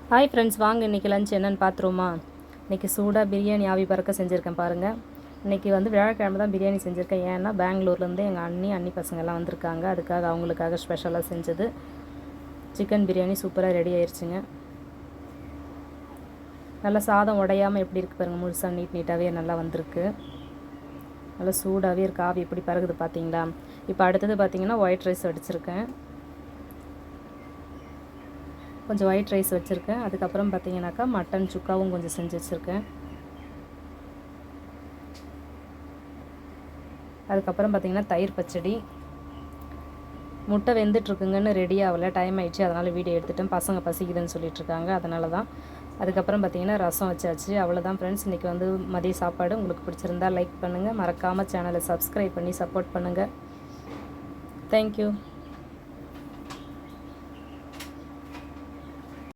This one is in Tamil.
ஹாய் ஃப்ரெண்ட்ஸ், வாங்க இன்றைக்கி லஞ்ச் என்னென்னு பார்த்துருவோமா. இன்றைக்கி சூடாக பிரியாணி ஆவி பறக்க செஞ்சுருக்கேன் பாருங்கள். இன்றைக்கி வியாழக்கிழமை தான் பிரியாணி செஞ்சுருக்கேன். ஏன்னா பெங்களூர்லேருந்து எங்கள் அண்ணி பசங்கள்லாம் வந்திருக்காங்க. அதுக்காக அவங்களுக்காக ஸ்பெஷலாக செஞ்சது. சிக்கன் பிரியாணி சூப்பராக ரெடி ஆயிடுச்சுங்க. நல்லா சாதம் உடையாமல் எப்படி இருக்குது பாருங்கள், முழுசாக நீட்டாகவே நல்லா வந்திருக்கு. நல்லா சூடாகவே இருக்குது. ஆவி எப்படி பறகுது பார்த்தீங்களா. இப்போ அடுத்தது பார்த்திங்கன்னா ஒயிட் ரைஸ் வடிச்சிருக்கேன். கொஞ்சம் ஒயிட் ரைஸ் வச்சுருக்கேன். அதுக்கப்புறம் பார்த்திங்கனாக்கா மட்டன் சுக்காவும் கொஞ்சம் செஞ்சு வச்சுருக்கேன். அதுக்கப்புறம் பார்த்திங்கன்னா தயிர் பச்சடி. முட்டை வெந்துட்டுருக்குங்கன்னு ரெடி ஆகலை, டைம் ஆகிடுச்சு. அதனால் வீடியோ எடுத்துட்டேன். பசங்க பசிக்குதுன்னு சொல்லிட்டுருக்காங்க, அதனால தான். அதுக்கப்புறம் பார்த்திங்கன்னா ரசம் வச்சாச்சு. அவ்வளோதான் ஃப்ரெண்ட்ஸ். இன்றைக்கி மதிய சாப்பாடு. உங்களுக்கு பிடிச்சிருந்தா லைக் பண்ணுங்கள், மறக்காமல் சேனலை சப்ஸ்கிரைப் பண்ணி சப்போர்ட் பண்ணுங்கள். தேங்க்யூ.